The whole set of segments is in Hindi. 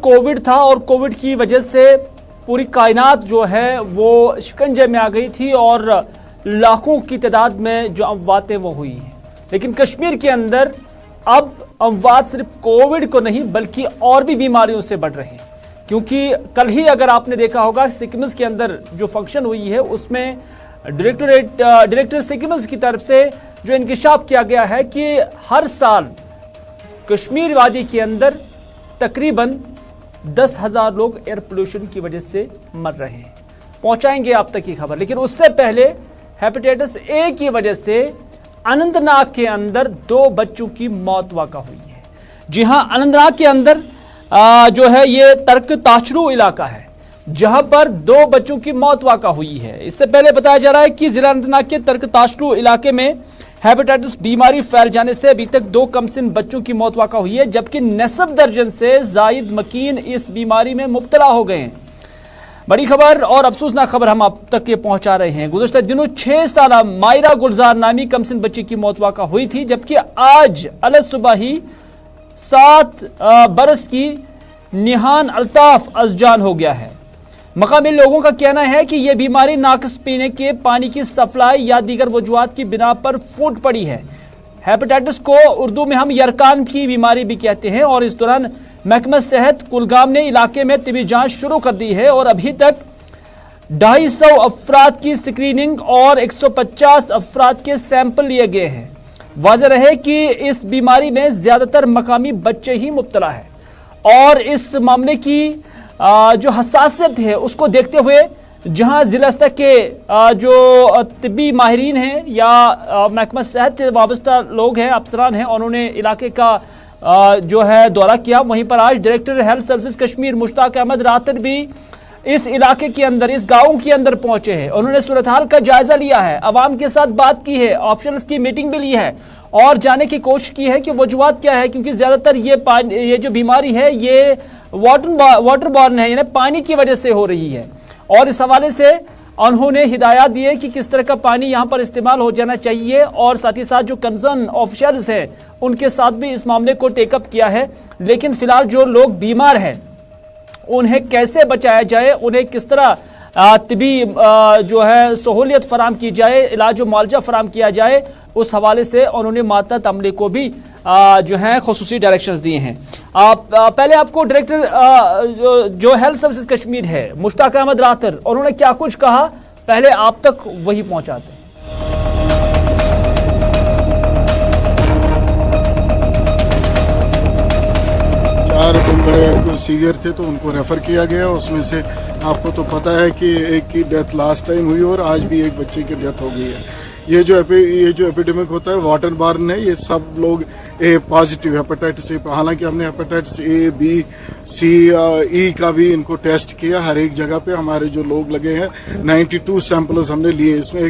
कोविड था और कोविड की वजह से पूरी कायनात जो है वो शिकंजे में आ गई थी और लाखों की तादाद में जो अमवातें वो हुई हैं। लेकिन कश्मीर के अंदर अब अमवात सिर्फ कोविड को नहीं बल्कि और भी बीमारियों से बढ़ रहे हैं, क्योंकि कल ही अगर आपने देखा होगा सिक्किम्स के अंदर जो फंक्शन हुई है उसमें डायरेक्टर सिक्किम्स की तरफ से जो इंकशाफ किया गया है कि हर साल कश्मीर वादी के अंदर तकरीबन 10,000 लोग एयर पोल्यूशन की वजह से मर रहे हैं। पहुंचाएंगे आप तक की खबर, लेकिन उससे पहले हेपेटाइटिस ए की वजह से अनंतनाग के अंदर 2 बच्चों की मौत वाक़ा हुई है। जी हां, अनंतनाग के अंदर जो है ये तर्क ताशरू इलाका है जहां पर 2 बच्चों की मौत वाक़ा हुई है। इससे पहले बताया जा रहा है कि जिला अनंतनाग के तर्क ताशरू इलाके में हेपेटाइटिस बीमारी फैल जाने से अभी तक 2 कमसिन बच्चों की मौत वाक़ा हुई है, जबकि नस्ब दर्जन से जायद मकीन इस बीमारी में मुब्तला हो गए हैं। बड़ी खबर और अफसोसनाक खबर हम आप तक ये पहुंचा रहे हैं। गुज़श्ता दिनों 6 साल मायरा गुलजार नामी कमसिन बच्ची की मौत वाक़ा हुई थी, जबकि आज अल सुबह ही 7 बरस की निहान अल्ताफ अजजान हो गया है। मकामी लोगों का कहना है कि यह बीमारी नाक़िस पीने के पानी की सप्लाई या दीगर वजूहात की बिना पर फूट पड़ी है। हेपेटाइटिस को उर्दू में हम यरकान की बीमारी भी कहते हैं और इस दौरान महकमा सेहत कुलगाम ने इलाके में तिबी जांच शुरू कर दी है और अभी तक 250 अफराद की स्क्रीनिंग और 150 अफराद के सैंपल लिए गए हैं। वाज़ेह रहे कि इस बीमारी में ज्यादातर मकामी बच्चे ही मुब्तला है और इस मामले की जो हसासियत है उसको देखते हुए जहां जिला स्तर के जो तिब्बी माहिरीन हैं या महकमा सेहत से वाबस्ता लोग हैं, अफसरान हैं, उन्होंने इलाके का जो है दौरा किया। वहीं पर आज director health services Kashmir Mushtaq Ahmad Rather भी इस इलाके के अंदर, इस गाँव के अंदर पहुंचे हैं। उन्होंने सूरत हाल का जायजा लिया है, आवाम के साथ बात की है, ऑप्शंस की मीटिंग भी ली है और जाने की कोशिश की है कि वजूहात क्या है, क्योंकि ज्यादातर ये जो बीमारी है ये वाटर बॉर्न है, यानी पानी की वजह से हो रही है। और इस हवाले से उन्होंने हिदायत दी है कि किस तरह का पानी यहाँ पर इस्तेमाल हो जाना चाहिए और साथ ही साथ जो कंसर्न ऑफिशियल्स हैं उनके साथ भी इस मामले को टेकअप किया है। लेकिन फिलहाल जो लोग बीमार हैं उन्हें कैसे बचाया जाए, उन्हें किस तरह तिबी जो है सहूलियत फराम की जाए, इलाज व मुआवजा फराम किया जाए, उस हवाले से उन्होंने मातहत अमले को भी जो है खुसूसी डायरेक्शंस दिए हैं। पहले आपको डायरेक्टर जो हेल्थ सर्विसेज कश्मीर है मुश्ताक अहमद रातर, उन्होंने क्या कुछ कहा, पहले आप तक वही पहुंचाते हैं। 4 बड़े सीवियर थे तो उनको रेफर किया गया। उसमें से आपको तो पता है कि एक की डेथ लास्ट टाइम हुई और आज भी एक बच्चे की डेथ हो गई है। ये जो एपिडेमिक होता है वाटर बॉर्न है, ये सब लोग ए पॉजिटिव हेपेटाइटिस ए, हालांकि हमने हेपेटाइटिस ए, बी, सी, ई का भी इनको टेस्ट किया। हर एक जगह पे हमारे जो लोग लगे हैं 92 सैंपल्स हमने लिए। इसमें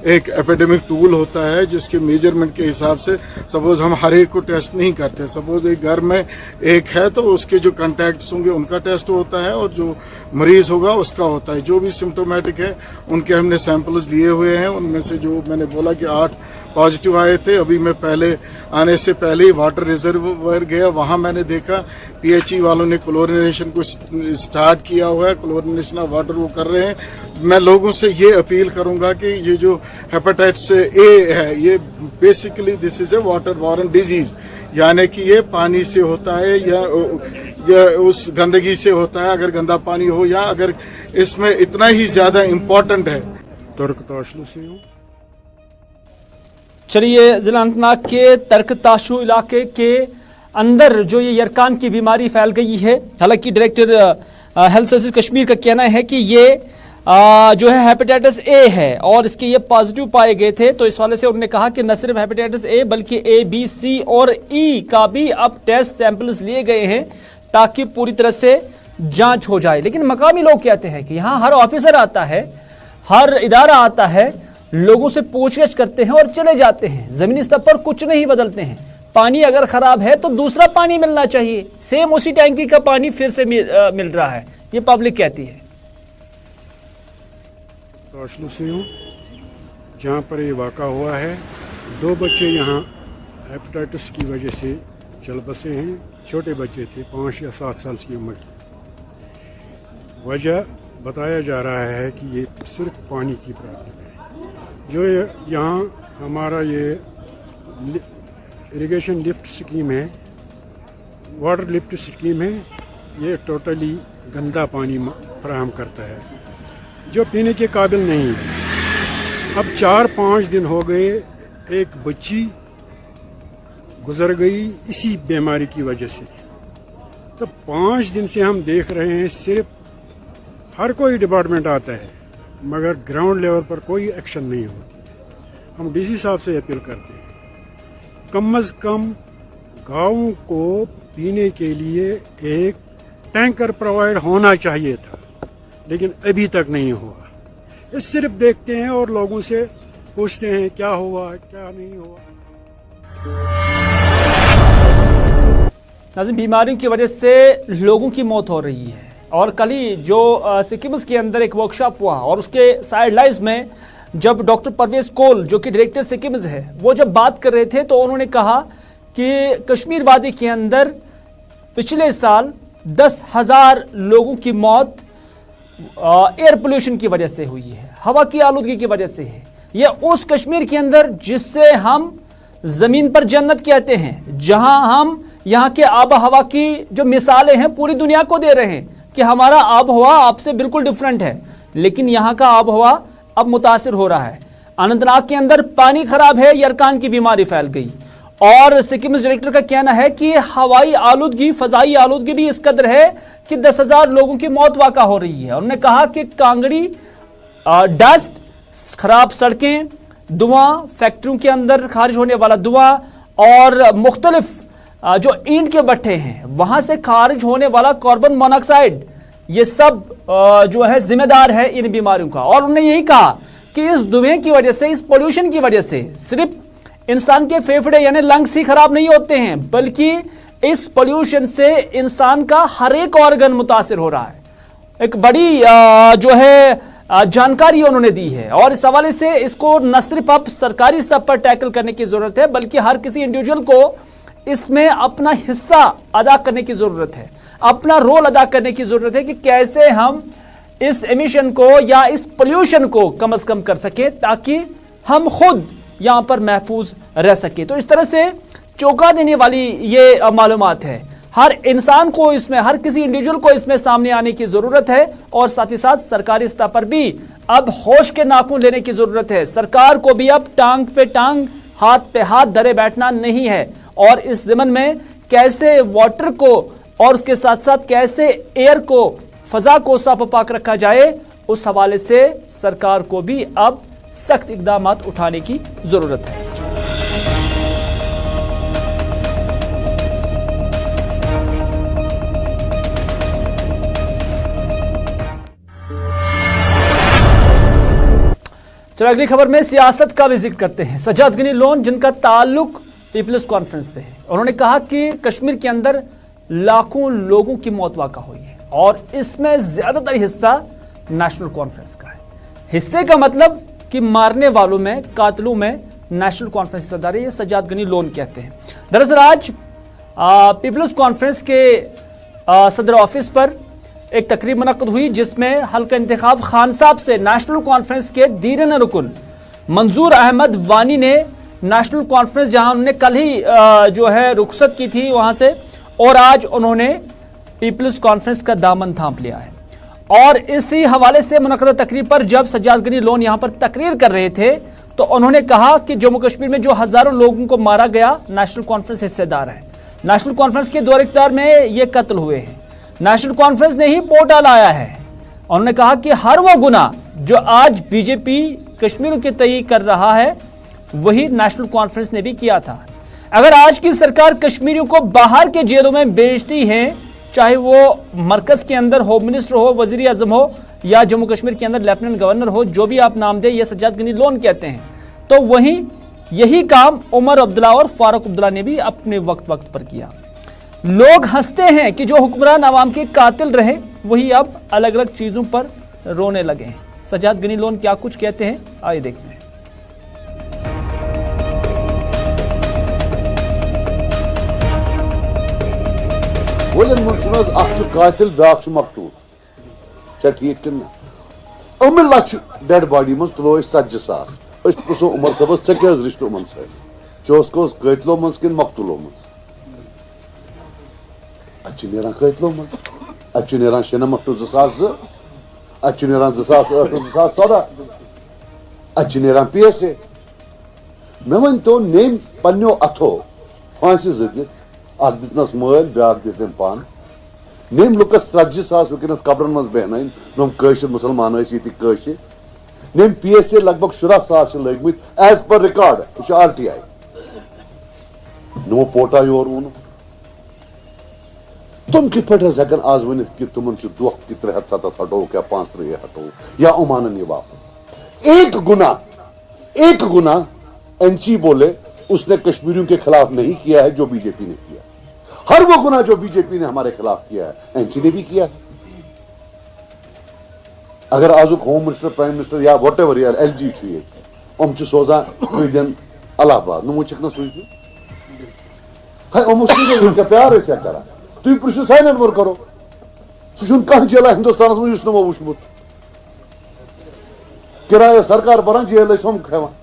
एक एपिडेमिक टूल होता है जिसके मेजरमेंट के हिसाब से सपोज हम हर एक को टेस्ट नहीं करते। सपोज एक घर में एक है तो उसके जो कॉन्टैक्ट्स होंगे उनका टेस्ट होता है और जो मरीज होगा उसका होता है। जो भी सिम्टोमेटिक है उनके हमने सैंपल्स लिए हुए हैं। उनमें से जो मैंने बोला कि 8 पॉजिटिव आए थे। अभी मैं पहले आने से पहले ही वाटर रिजर्वर गया, वहां मैंने देखा पीएचई वालों ने क्लोरिनेशन को स्टार्ट किया हुआ है, क्लोरिनेशन ऑफ वाटर वो कर रहे हैं। मैं लोगों से ये अपील करूंगा कि ये जो हेपेटाइटिस ए है ये basically this is a water borne disease, यानी कि ये पानी से होता है या उस गंदगी से होता है। अगर गंदा पानी हो या अगर इसमें इतना ही ज्यादा इम्पोर्टेंट है। तर्कताशलू से हूँ। चलिए, जिला अनंतनाग के तर्कताशु इलाके के अंदर जो ये यरकान की बीमारी फैल गई है, हालांकि डायरेक्टर हेल्थ सर्विसेज कश्मीर का कहना है कि ये जो है हेपेटाइटिस ए है और इसके ये पॉजिटिव पाए गए थे। तो इस वाले से उन्होंने कहा कि न सिर्फ हेपेटाइटिस ए बल्कि ए, बी, सी और ई का भी अब टेस्ट सैंपल्स लिए गए हैं ताकि पूरी तरह से जांच हो जाए। लेकिन मकामी लोग कहते हैं कि यहाँ हर ऑफिसर आता है, हर इदारा आता है, लोगों से पूछताछ करते हैं और चले जाते हैं, जमीनी स्तर पर कुछ नहीं बदलते हैं। पानी अगर खराब है तो दूसरा पानी मिलना चाहिए, सेम उसी टैंकी का पानी फिर से मिल रहा है, ये पब्लिक कहती है। ताशलू से हूँ, जहाँ पर ये वाक़ा हुआ है। 2 बच्चे यहाँ हेपेटाइटिस की वजह से चल बसे हैं। छोटे बच्चे थे, 5 या 7 साल की उम्र के। वजह बताया जा रहा है कि ये सिर्फ पानी की प्रॉब्लम है। जो यहाँ हमारा ये इरिगेशन लिफ्ट स्कीम है, वाटर लिफ्ट स्कीम है, ये टोटली गंदा पानी फराहम करता है जो पीने के काबिल नहीं है। अब 4-5 दिन हो गए, एक बच्ची गुजर गई इसी बीमारी की वजह से। तो 5 दिन से हम देख रहे हैं, सिर्फ हर कोई डिपार्टमेंट आता है मगर ग्राउंड लेवल पर कोई एक्शन नहीं होती है। हम डीसी साहब से अपील करते हैं, कम से कम गाँव को पीने के लिए एक टैंकर प्रोवाइड होना चाहिए था, लेकिन अभी तक नहीं हुआ। ये सिर्फ देखते हैं और लोगों से पूछते हैं क्या हुआ क्या नहीं हुआ। नाज़रीन, बीमारियों की वजह से लोगों की मौत हो रही है और कल ही जो सिक्किम के अंदर एक वर्कशॉप हुआ और उसके साइडलाइंस में जब डॉक्टर परवेज कोल जो कि डायरेक्टर सिक्किम है वो जब बात कर रहे थे तो उन्होंने कहा कि कश्मीर वादी के अंदर पिछले साल 10,000 लोगों की मौत एयर पोल्यूशन की वजह से हुई है, हवा की आलूदगी की वजह से है। ये उस कश्मीर के अंदर जिससे हम जमीन पर जन्नत कहते हैं, जहां हम यहाँ के आब हवा की जो मिसालें हैं पूरी दुनिया को दे रहे हैं कि हमारा आब हवा आपसे बिल्कुल डिफरेंट है, लेकिन यहाँ का आब हवा अब मुतासिर हो रहा है। अनंतनाग के अंदर पानी खराब है, यरकान की बीमारी फैल गई और सिक्किम डायरेक्टर का कहना है कि हवाई आलूदगी, फजाई आलूदगी भी इस कदर है कि 10,000 लोगों की मौत वाक़ा हो रही है। उन्होंने कहा कि कांगड़ी, डस्ट, खराब सड़कें, धुआं, फैक्ट्रियों के अंदर खारिज होने वाला धुआं और मुख्तलिफ जो ईंट के भट्ठे हैं वहां से खारिज होने वाला कार्बन मोनोऑक्साइड, ये सब जो है जिम्मेदार है इन बीमारियों का। और उन्होंने यही कहा कि इस धुएं की वजह से, इस पोल्यूशन की वजह से सिर्फ इंसान के फेफड़े यानी लंग्स ही खराब नहीं होते हैं, बल्कि इस पोल्यूशन से इंसान का हर एक ऑर्गन मुतासिर हो रहा है। एक बड़ी जो है जानकारी उन्होंने दी है और इस हवाले से इसको न सिर्फ अब सरकारी स्तर पर टैकल करने की जरूरत है बल्कि हर किसी इंडिविजुअल को इसमें अपना हिस्सा अदा करने की जरूरत है, अपना रोल अदा करने की जरूरत है कि कैसे हम इस एमिशन को या इस पोल्यूशन को कम से कम कर सके ताकि हम खुद यहां पर महफूज रह सके। तो इस तरह से चौंका देने वाली ये मालूमात है। हर इंसान को इसमें, हर किसी इंडिविजुअल को इसमें सामने आने की जरूरत है और साथ ही साथ सरकारी स्तर पर भी अब होश के नाखून लेने की जरूरत है। सरकार को भी अब टांग पे टांग, हाथ पे हाथ धरे बैठना नहीं है और इस ज़मन में कैसे वाटर को और उसके साथ साथ कैसे एयर को, फजा को साफ पाक रखा जाए, उस हवाले से सरकार को भी अब सख्त इकदाम उठाने की जरूरत है। चलो अगली खबर में सियासत का भी जिक्र करते हैं। सज्जाद गनी लोन जिनका ताल्लुक पीपल्स कॉन्फ्रेंस से है, उन्होंने कहा कि कश्मीर के अंदर लाखों लोगों की मौत वाक़ा हुई है और इसमें ज्यादातर हिस्सा नेशनल कॉन्फ्रेंस का है। हिस्से का मतलब कि मारने वालों में, कातलों में नेशनल कॉन्फ्रेंस हिस्सेदार है, ये सज्जाद गनी लोन कहते हैं। दरअसल आज पीपल्स कॉन्फ्रेंस के सदर ऑफिस पर एक तकरीब मुनक्कद हुई जिसमें हल्का इंतखाब खान साहब से नेशनल कॉन्फ्रेंस के दीरन रुकन मंजूर अहमद वानी ने नेशनल कॉन्फ्रेंस, जहां उन्होंने कल ही जो है रुखसत की थी वहां से, और आज उन्होंने पीपल्स कॉन्फ्रेंस का दामन थाम लिया है। और इसी हवाले से मुनक्कद तकरीब पर जब सज्जाद गनी लोन यहां पर तकरीर कर रहे थे तो उन्होंने कहा कि जम्मू कश्मीर में जो हजारों लोगों को मारा गया, नेशनल कॉन्फ्रेंस हिस्सेदार है। नेशनल कॉन्फ्रेंस के दौर इख्तियार में ये कत्ल हुए हैं, नेशनल कॉन्फ्रेंस ने ही पोर्टल आया है। उन्होंने कहा कि हर वो गुनाह जो आज बीजेपी कश्मीर के तय कर रहा है वही नेशनल कॉन्फ्रेंस ने भी किया था। अगर आज की सरकार कश्मीरियों को बाहर के जेलों में भेजती है, चाहे वो मरकज के अंदर होम मिनिस्टर हो, वजीर आजम हो या जम्मू कश्मीर के अंदर लेफ्टिनेंट गवर्नर हो, जो भी आप नाम दे, ये सज्जाद गनी लोन कहते हैं, तो वहीं यही काम उमर अब्दुल्ला और फारूक अब्दुल्ला ने भी अपने वक्त पर किया। लोग हंसते हैं कि जो हुक्मरान आवाम के कातिल रहे वही अब अलग अलग चीजों पर रोने लगे हैं। सज्जाद गनी लोन क्या कुछ कहते हैं, आइए देखते हैं। कातिल ब्याक मकतूल ठीक कि अम लच डेड बॉडी मज तुलो 40,000 पुसो उमर सबस ऐ क्या रिश्त उमन चोस कोस कतलो मज कि मकतुलो मज अ कतलो मज अ 96-2002 अ 2008-2014 अ PSA मे वन तो नेम पन्नो अथो फांसी जदित दितनस मल ब्या दिस पान नेम लुकस 40,000 वनस कब्रन मज बहन नम कशर मुसलमान ये नेम PSA लगभग 17,000 लगमित एज पर रिकॉर्ड यह RTI NaMo Paonta your own तुम कित पे हेकन आज वन कि तुम दुख कि 370 हटो क्या 5-3 हटो या उमानन ये वापस एक गुना NC बोले उसने कश्मीरियों के खिलाफ नहीं किया है जो बीजेपी ने किया। हर वो गुना जो बीजेपी ने हमारे खिलाफ किया है NC ने भी किया है। अगर आजुक होम मिनिस्टर प्राइम मिनिस्टर या वट एवर यार LG हम सोजान दिन इलाहाबाद नुमो ना सूझ क्या प्यार करा तुम पृष्ठो साइन वर करो सह कह जेला हिंदुस्तान मो वुचमुत किराया सरकार बरान जेल हम खेवान।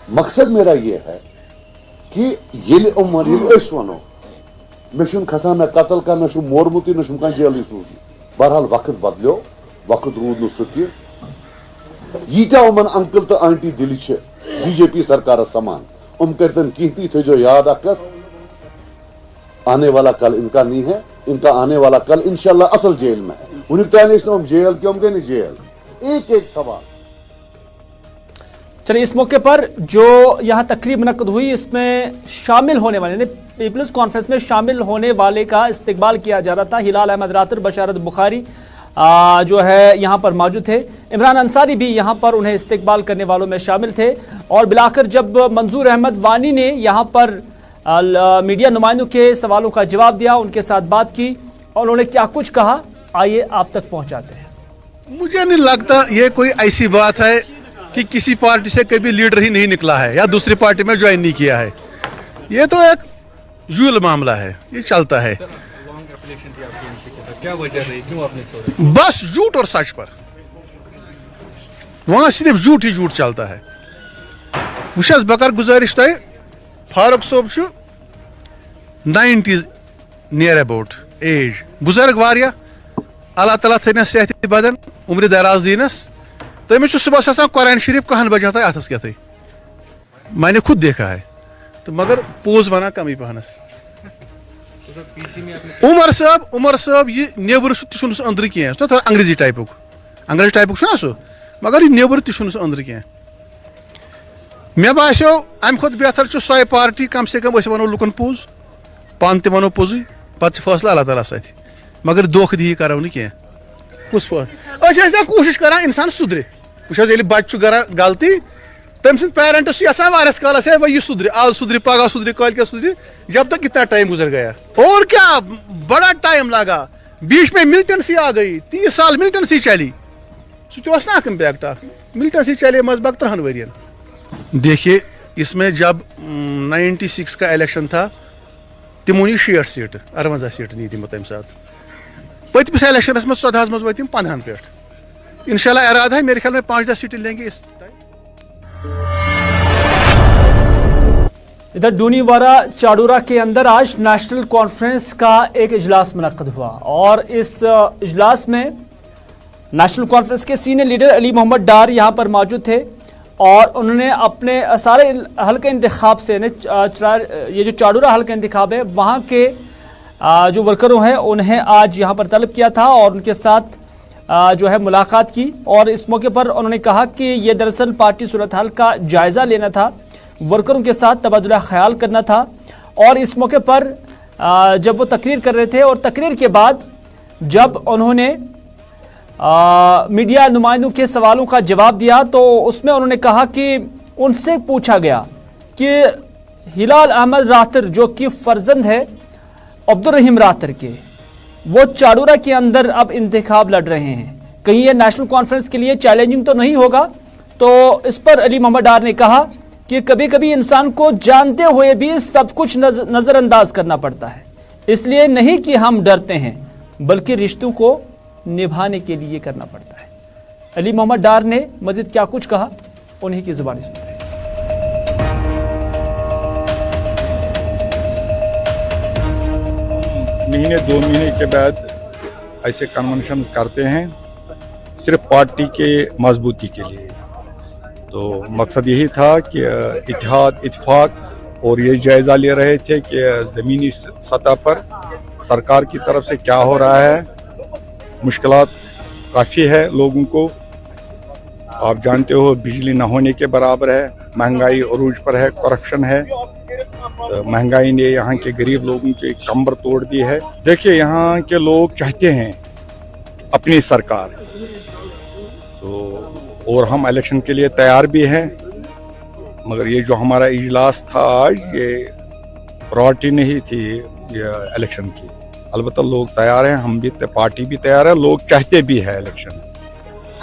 मकसद मेरा यह है कि ये उमर वनो मे खसान न कतल का न मोरमुत न जेल सूज बहरहाल वक्त बदलो वक्त रूद न सह यीटा उमन अंकल तो आंटी दिल BJP सरकार समान करतन कहीं थो याद अकत आने वाला कल इनका नहीं है इनका आने वाला कल इंशाल्लाह असल जेल में है उन्हें तय हम जेल क्यों गए नहीं जेल एक सवाल। चलिए इस मौके पर जो यहाँ तकरीब मुनक्कद हुई इसमें शामिल होने वाले यानी पीपल्स कॉन्फ्रेंस में शामिल होने वाले का इस्तकबाल किया जा रहा था। हिलाल अहमद रातर, बशारत बुखारी जो है यहाँ पर मौजूद थे, इमरान अंसारी भी यहाँ पर उन्हें इस्तकबाल करने वालों में शामिल थे। और बिलाकर जब मंजूर अहमद वानी ने यहाँ पर मीडिया नुमाइंदों के सवालों का जवाब दिया, उनके साथ बात की और उन्होंने क्या कुछ कहा, आइए आप तक पहुँचाते हैं। मुझे नहीं लगता ये कोई ऐसी बात है कि किसी पार्टी से कभी लीडर ही नहीं निकला है या दूसरी पार्टी में ज्वाइन नहीं किया है। ये तो एक यूल मामला है, ये चलता है। क्या वजह रही, क्यों आपने छोड़ा? बस झूठ और सच पर, वहां सिर्फ झूठ ही झूठ चलता है। वह बकर गुजारिश तय फारूक सोब 90 नियर अबाउट एज बुजुर्ग वारिया, अल्लाह ताला थना सेहत बदन उम्र दराज दीनस। तमिस सुबह आसान कुरान शरीफ कहन बजा अथस क्या मैंने खुद देखा है, तो मगर पोज वना कमी पहनस। उमर साहब ये नेबर अंदर कह थोड़ा अंग्रेजी टाइपुक ना सह, मगर ये नेबर तह अंदर कह। मे बासो अम खुद बेहतर सो पार्टी कम से कम वनो लुकन पोज, पान ते वनो पोज, पे फैसला अल्लाह ताला सत, मगर दोख दी करो न कह। कुछ कोशिश कर इंसान सुधरे वो बच्चे कर गलती तम सद पेरेंट्स वारिस कालस है वही सुधरे, आज सुधरे पगह सुधरे कल क्या सुधरे, जब तक कितना टाइम गुजर गया और क्या बड़ा टाइम लगा। बीच में मिलिटेंसी आ गई, 30 साल मिलिटेंसी चली, सह इम्पैक्ट मिलिटेंसी चले लगभग 3 वरियन। देखिए इसमें जब 96 का इलेक्शन था तिमो नी 60 सीट 58 सीट नी तमो तम साथ, पतमिस इलेक्शन में 14 मज वत 15 पे। इंशाल्लाह इरादा है मेरे ख्याल में 5-10 सीटें लेंगे इस टाइम। इधर डूनीवारा चाडूरा के अंदर आज नेशनल कॉन्फ्रेंस का एक इजलास मुनक्कद हुआ और इस इजलास में नेशनल कॉन्फ्रेंस के सीनियर लीडर अली मोहम्मद डार यहाँ पर मौजूद थे और उन्होंने अपने सारे हल्के इंतखाब से ये जो चाडूरा हल्का इंतखाब है वहाँ के जो वर्करों हैं उन्हें आज यहाँ पर तलब किया था और उनके साथ जो है मुलाकात की। और इस मौके पर उन्होंने कहा कि ये दरअसल पार्टी सूरत हाल का जायज़ा लेना था, वर्करों के साथ तबादला ख्याल करना था। और इस मौके पर जब वो तकरीर कर रहे थे और तकरीर के बाद जब उन्होंने मीडिया नुमाइंदों के सवालों का जवाब दिया तो उसमें उन्होंने कहा कि उनसे पूछा गया कि हिलाल अहमद रातर जो कि फर्जंद है अब्दुल रहीम रातर के, वो चाडूरा के अंदर अब इंतखाब लड़ रहे हैं, कहीं ये नेशनल कॉन्फ्रेंस के लिए चैलेंजिंग तो नहीं होगा। तो इस पर अली मोहम्मद डार ने कहा कि कभी कभी इंसान को जानते हुए भी सब कुछ नज़रअंदाज करना पड़ता है, इसलिए नहीं कि हम डरते हैं, बल्कि रिश्तों को निभाने के लिए करना पड़ता है। अली मोहम्मद डार ने मजीद क्या कुछ कहा, उन्हीं की जुबानी सुनते हैं। महीने 2 महीने के बाद ऐसे कन्वेंशन करते हैं सिर्फ पार्टी के मजबूती के लिए। तो मकसद यही था कि इत्तेहाद इत्तेफाक और ये जायज़ा ले रहे थे कि ज़मीनी सतह पर सरकार की तरफ से क्या हो रहा है। मुश्किलात काफ़ी है लोगों को, आप जानते हो बिजली न होने के बराबर है, महंगाई अरूज पर है, करप्शन है। तो महंगाई ने यहाँ के गरीब लोगों की कंबर तोड़ दी है। देखिए यहाँ के लोग चाहते हैं अपनी सरकार, तो और हम इलेक्शन के लिए तैयार भी हैं, मगर ये जो हमारा इजलास था आज, ये प्रायोरिटी नहीं थी ये इलेक्शन की। अलबत्ता लोग तैयार हैं, हम भी पार्टी भी तैयार है, लोग चाहते भी है इलेक्शन।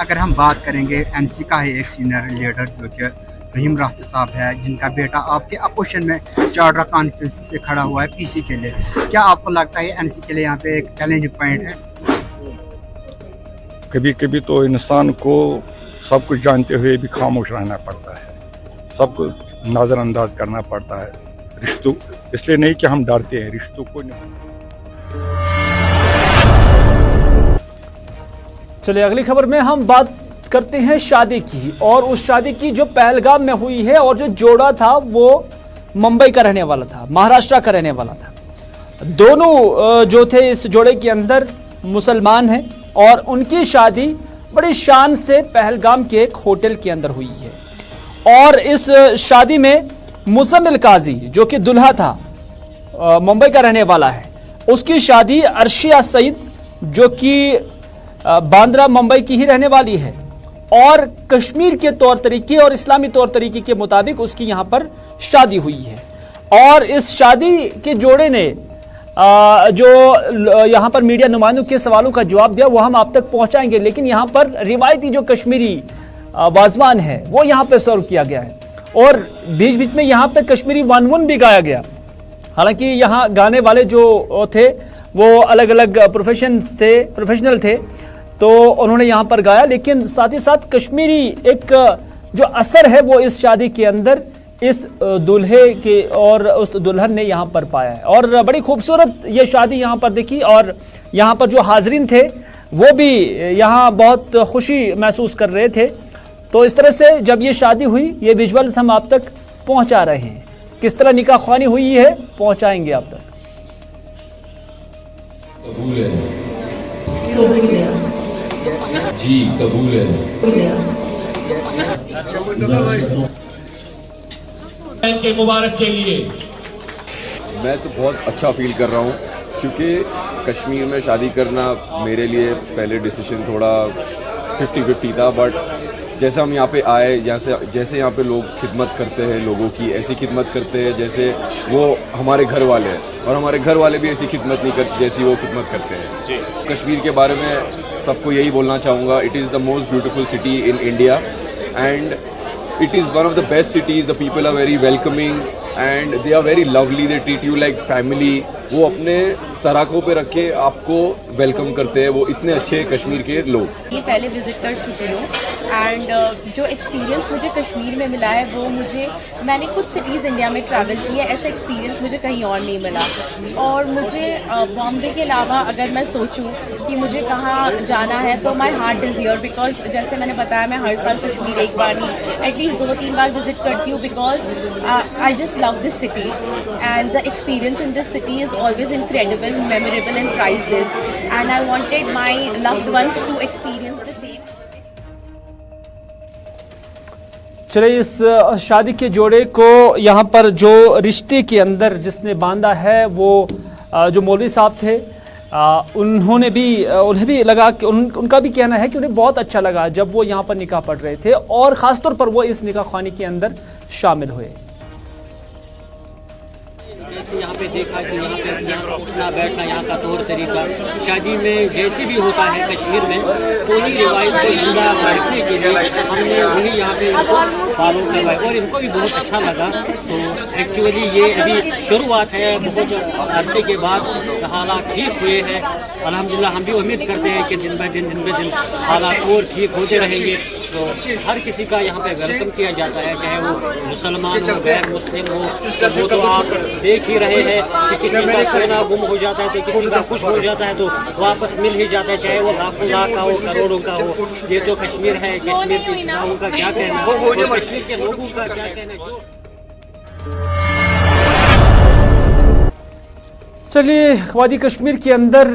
अगर हम बात करेंगे एनसी का है एक सीनियर लीडर जो कि रहीम राहत साहब है, जिनका बेटा आपके अपोजिशन में चार्टर कॉन्फ्रेंस से खड़ा हुआ है पीसी के लिए, क्या आपको लगता है एनसी के लिए यहाँ पे एक चैलेंज पॉइंट है? कभी कभी तो इंसान को सब कुछ जानते हुए भी खामोश रहना पड़ता है, सब कुछ नज़रअंदाज करना पड़ता है। रिश्तों इसलिए नहीं कि हम डरते हैं, रिश्तों को नहीं। चलिए अगली खबर में हम बात करते हैं शादी की, और उस शादी की जो पहलगाम में हुई है, और जो जोड़ा था वो मुंबई का रहने वाला था, महाराष्ट्र का रहने वाला था। दोनों जो थे इस जोड़े के अंदर मुसलमान हैं, और उनकी शादी बड़ी शान से पहलगाम के एक होटल के अंदर हुई है। और इस शादी में मुजम्मिल काजी जो कि दुल्हा था, मुंबई का रहने वाला है, उसकी शादी अर्शिया सईद जो कि बांद्रा मुंबई की ही रहने वाली है, और कश्मीर के तौर तरीके और इस्लामी तौर तरीके के मुताबिक उसकी यहाँ पर शादी हुई है। और इस शादी के जोड़े ने जो यहाँ पर मीडिया नुमाइंदों के सवालों का जवाब दिया वो हम आप तक पहुँचाएंगे, लेकिन यहाँ पर रिवायती जो कश्मीरी वाजवान है वो यहाँ पर सर्व किया गया है, और बीच बीच में यहाँ पे कश्मीरी वानवन भी गाया गया। हालांकि यहाँ गाने वाले जो थे वो अलग अलग प्रोफेशनल थे, तो उन्होंने यहाँ पर गाया, लेकिन साथ ही साथ कश्मीरी एक जो असर है वो इस शादी के अंदर इस दूल्हे के और उस दुल्हन ने यहाँ पर पाया है। और बड़ी खूबसूरत ये शादी यहाँ पर देखी, और यहाँ पर जो हाजरीन थे वो भी यहाँ बहुत खुशी महसूस कर रहे थे। तो इस तरह से जब ये शादी हुई, ये विजुअल्स हम आप तक पहुँचा रहे हैं, किस तरह निकाह ख्वानी हुई है पहुँचाएंगे आप तक। कबूल है जी, कबूल है। के मुबारक के लिए मैं तो बहुत अच्छा फील कर रहा हूँ, क्योंकि कश्मीर में शादी करना मेरे लिए पहले डिसीजन थोड़ा 50-50 था, बट जैसे हम यहाँ पे आए, जैसे यहाँ पे लोग खिदमत करते हैं, लोगों की ऐसी खिदमत करते हैं जैसे वो हमारे घर वाले हैं, और हमारे घर वाले भी ऐसी खिदमत नहीं करते जैसी वो खिदमत करते हैं। कश्मीर के बारे में सबको यही बोलना चाहूँगा, it is the most beautiful city in India and it is one of the best cities. The people are very welcoming and they are very lovely. They treat you like family. वो अपने सराखों पे रख के आपको वेलकम करते हैं, वो इतने अच्छे कश्मीर के लोग। ये पहले विजिट कर चुकी हूँ एंड जो एक्सपीरियंस मुझे कश्मीर में मिला है वो मैंने कुछ सिटीज़ इंडिया में ट्रैवल की है, ऐसा एक्सपीरियंस मुझे कहीं और नहीं मिला। और मुझे बॉम्बे के अलावा अगर मैं सोचूं कि मुझे कहाँ जाना है तो my heart is here, because जैसे मैंने बताया मैं हर साल कश्मीर एक बार नहीं एटलीस्ट 2-3 बार विजिट करती हूँ, because I just love this city and the experience in this city is always incredible, memorable and priceless, and I wanted my loved ones to experience the same. चलिए इस शादी के जोड़े को यहाँ पर जो रिश्ते के अंदर जिसने बांधा है वो जो मौलवी साहब थे, उन्हें भी लगा कि उनका भी कहना है कि उन्हें बहुत अच्छा लगा जब वो यहाँ पर निकाह पढ़ रहे थे, और ख़ासतौर पर वो इस निकाह ख़ानी के अंदर शामिल हुए। यहाँ पे देखा कि यहाँ पे उठना बैठना यहाँ का तौर तरीका शादी में जैसे भी होता है कश्मीर में, तो ही रिवायत को जिंदा रखने के लिए हमने वही यहाँ पे इनको फॉलो करवाया और इनको भी बहुत अच्छा लगा। तो एक्चुअली ये अभी शुरुआत है, बहुत अरसे के बाद हालात ठीक हुए हैं। अल्हम्दुलिल्लाह हम भी उम्मीद करते हैं कि दिन ब दिन हालात और ठीक होते रहेंगे। तो हर किसी का यहाँ पे वेलकम किया जाता है, चाहे वो मुसलमान हो, गैर मुस्लिम हो। वो तो आप देख ही रहे हैं कि किसी का सोना गुम हो जाता है तो किसी का कुछ हो जाता है तो वापस मिल ही जाता है, चाहे वो लाखों लाख का हो, करोड़ों का हो। ये तो कश्मीर है, कश्मीर के लोगों का क्या कहना और कश्मीर के लोगों का क्या कहना। चलिए, वादी कश्मीर के अंदर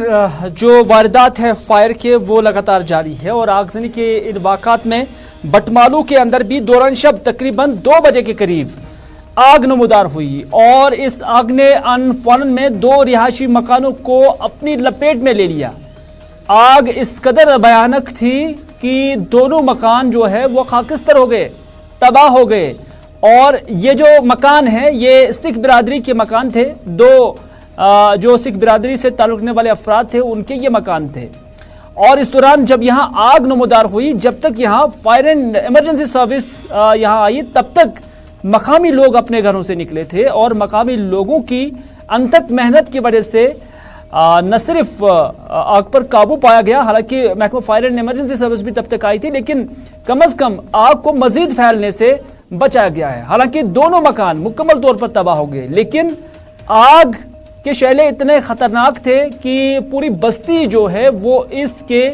जो वारदात है फायर के वो लगातार जारी है और आगजनी के इन वाक़ात में बटमालू के अंदर भी दौरान शब तकरीबन 2 बजे के करीब आग नमूदार हुई और इस आग ने अनफौरन में 2 रिहायशी मकानों को अपनी लपेट में ले लिया। आग इस कदर भयानक थी कि दोनों मकान जो है वो खाकिस्तर हो गए, तबाह हो गए। और ये जो मकान है ये सिख बिरादरी के मकान थे। 2 जो सिख बिरादरी से ताल्लुक़ रखने वाले अफराद थे उनके ये मकान थे। और इस दौरान जब यहाँ आग नमूदार हुई, जब तक यहाँ फायर एंड इमरजेंसी सर्विस यहाँ आई, तब तक मकामी लोग अपने घरों से निकले थे और मकामी लोगों की अनथक मेहनत की वजह से न सिर्फ आग पर काबू पाया गया, हालांकि महकमा फायर एंड इमरजेंसी सर्विस भी तब तक आई थी, लेकिन कम अज कम आग को मजीद फैलने से बचाया गया है। हालांकि दोनों मकान मुकम्मल तौर पर तबाह हो गए, लेकिन आग के शैले इतने खतरनाक थे कि पूरी बस्ती जो है वो इसके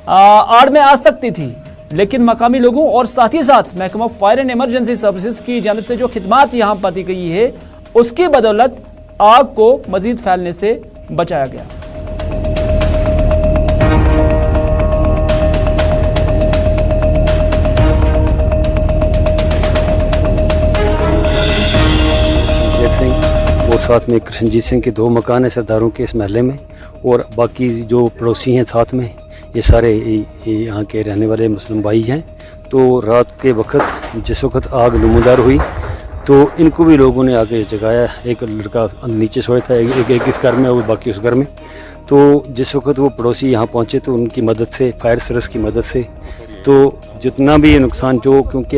आड़ में आ सकती थी। लेकिन मकामी लोगों और साथ ही साथ महकमा फायर एंड इमरजेंसी सर्विसेज की जानिब से जो खिदमात यहाँ पर दी गई है उसकी बदौलत आग को मजीद फैलने से बचाया गया। और साथ में कृष्णजीत सिंह के 2 मकान है सरदारों के इस महल्ले में, और बाकी जो पड़ोसी हैं साथ में ये सारे यहाँ के रहने वाले मुस्लिम भाई हैं। तो रात के वक्त जिस वक्त आग नमूदार हुई तो इनको भी लोगों ने आगे जगाया। एक लड़का नीचे सोया था, एक इस घर में और बाकी उस घर में। तो जिस वक्त वो पड़ोसी यहाँ पहुँचे तो उनकी मदद से, फायर सर्विस की मदद से, तो जितना भी नुकसान जो, क्योंकि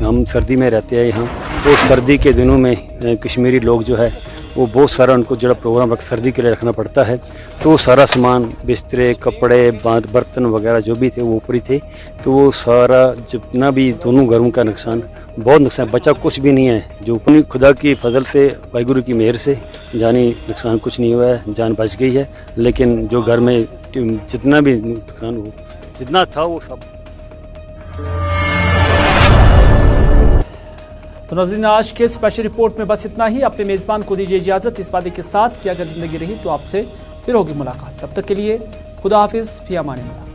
हम सर्दी में रहते हैं यहाँ, तो सर्दी के दिनों में कश्मीरी लोग जो है वो बहुत सारा उनको जो प्रोग्राम सर्दी के लिए रखना पड़ता है। तो सारा सामान, बिस्तरे, कपड़े, बर्तन वगैरह जो भी थे वो ऊपरी थे। तो वो सारा जितना भी दोनों घरों का नुकसान, बहुत नुकसान, बचा कुछ भी नहीं है। जो अपनी खुदा की फजल से, वाहिगुरु की मेहर से जानी नुकसान कुछ नहीं हुआ है, जान बच गई है। लेकिन जो घर में जितना भी नुकसान हो, जितना था वो सब। तो नाज़रीन, आज के स्पेशल रिपोर्ट में बस इतना ही। अपने मेज़बान को दीजिए इजाज़त इस वादे के साथ कि अगर ज़िंदगी रही तो आपसे फिर होगी मुलाकात। तब तक के लिए खुदा हाफिज़, फी अमान अल्लाह।